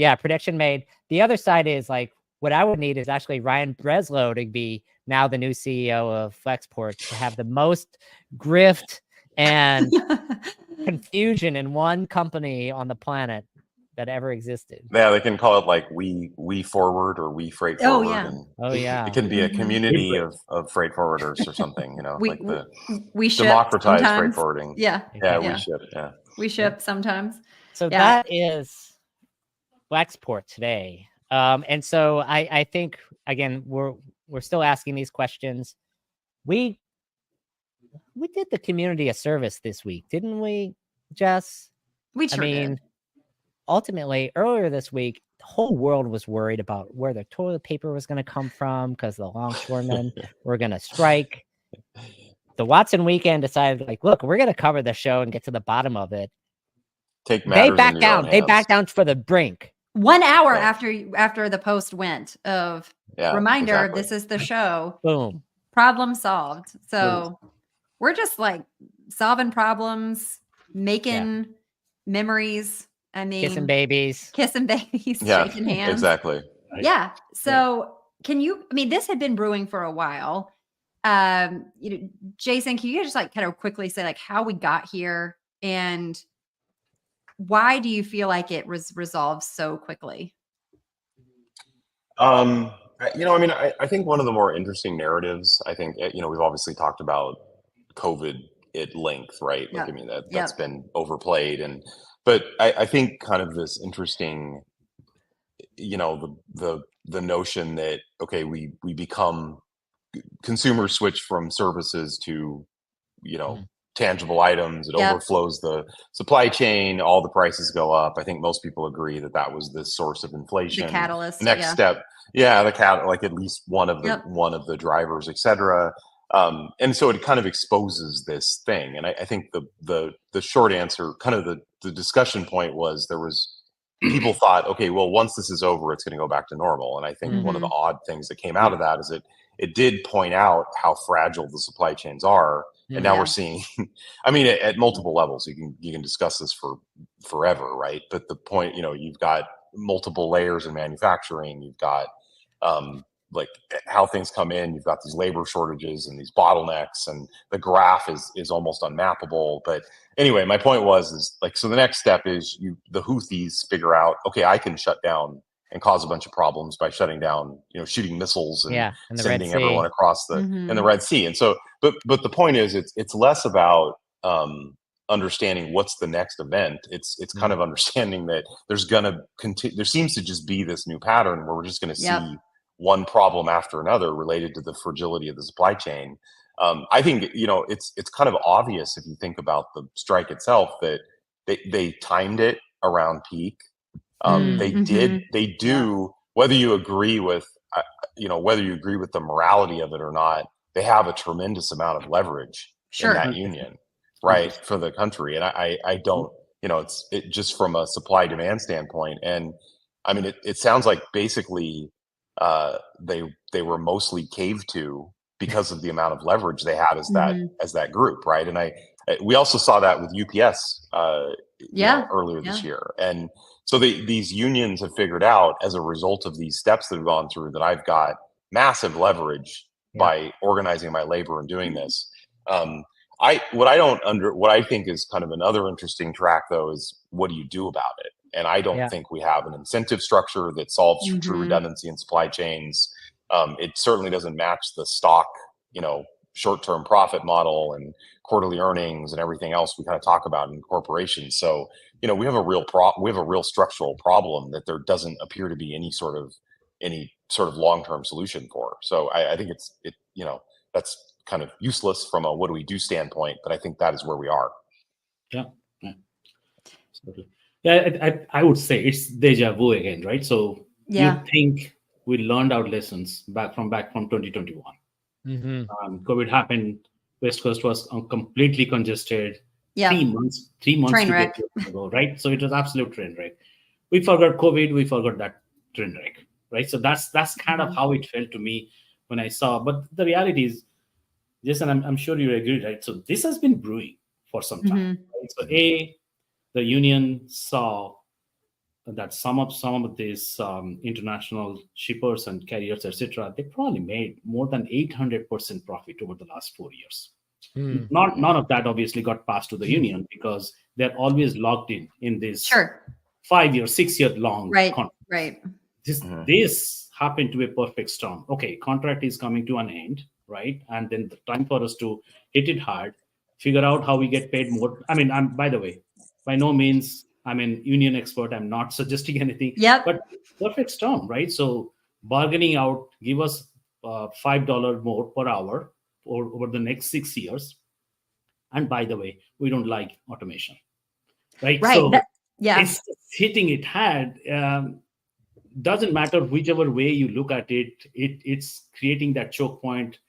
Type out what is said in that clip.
Yeah, prediction made. The other side is like, what I would need is actually Ryan Breslow to be now the new CEO of Flexport, to have the most grift and confusion in one company on the planet that ever existed. Yeah, they can call it like we forward or we freight forward. It can be a community of freight forwarders or something, you know, like we ship democratized sometimes. freight forwarding. Yeah. We ship. Yeah. We ship sometimes. So that is Flexport today. And so I think, again, we're still asking these questions. We did the community a service this week, didn't we, Jess? We sure did. Ultimately, earlier this week, the whole world was worried about where the toilet paper was going to come from because the longshoremen were going to strike. The Watson weekend decided, like, look, we're going to cover the show and get to the bottom of it. They backed down. They backed down for the brink. 1 hour after the post went of reminder, this is the show. Boom. Problem solved. So we're just like solving problems, making memories. I mean, kissing babies, shaking hands. Exactly. Yeah. So this had been brewing for a while. Jason, can you just like kind of quickly say like how we got here and why do you feel like it was resolved so quickly? I think one of the more interesting narratives, I think, we've obviously talked about COVID at length, right? Like, I mean, that's been overplayed. But I think kind of this interesting, the notion that, okay, we become consumers switch from services to, tangible items. It overflows the supply chain. All the prices go up. I think most people agree that was the source of inflation. The catalyst. Next step. Yeah. Like at least one of the drivers, et cetera. And so it kind of exposes this thing. And I think the short answer, kind of the discussion point was people thought, okay, well, once this is over, it's going to go back to normal. And I think one of the odd things that came out of that is it did point out how fragile the supply chains are. And now we're seeing, I mean, at multiple levels, you can discuss this for forever, right? But the point, you've got multiple layers in manufacturing. You've got like how things come in. You've got these labor shortages and these bottlenecks, and the graph is almost unmappable. But anyway, my point is like, so the next step is the Houthis figure out, okay, I can shut down and cause a bunch of problems by shutting down, shooting missiles and sending everyone across in the Red Sea. And so, but the point is, it's less about understanding what's the next event. It's kind of understanding that there seems to just be this new pattern where we're just going to see one problem after another related to the fragility of the supply chain. I think, it's kind of obvious if you think about the strike itself that they timed it around peak. They do, whether you agree with, the morality of it or not, they have a tremendous amount of leverage in that union, right, for the country. And I don't, it's just from a supply demand standpoint. And I mean, it sounds like basically they were mostly caved to because of the amount of leverage they had as that group, right? And we also saw that with UPS earlier this year. And so these unions have figured out, as a result of these steps that have gone through, that I've got massive leverage by organizing my labor and doing this. What I think is kind of another interesting track, though, is what do you do about it? And I don't think we have an incentive structure that solves true redundancy in supply chains. It certainly doesn't match the stock, short-term profit model and quarterly earnings and everything else we kind of talk about in corporations. So, we have a real structural problem that there doesn't appear to be any sort of long-term solution for. So I think that's kind of useless from a what do we do standpoint, but I think that is where we are. Yeah. I would say it's deja vu again, right? So you think we learned our lessons back from 2021. COVID happened. West Coast was completely congested. 3 months train to wreck. get to go, right? So it was absolute train wreck. We forgot COVID. We forgot that train wreck, right? So that's kind of how it felt to me when I saw. But the reality is, Jason, I'm sure you agree, right? So this has been brewing for some time. Right? So the union saw that some of these international shippers and carriers, etc., they probably made more than 800% profit over the last 4 years. None of that obviously got passed to the union because they're always locked in this 5-year, 6-year long contract. Right. This happened to be a perfect storm. Okay, contract is coming to an end, right? And then the time for us to hit it hard, figure out how we get paid more. I mean, by the way, by no means I'm an union expert. I'm not suggesting anything. But perfect storm, right? So bargaining out, give us $5 more per hour over the next 6 years. And by the way, we don't like automation, right? So it's hitting it hard. Doesn't matter whichever way you look at it, it's creating that choke point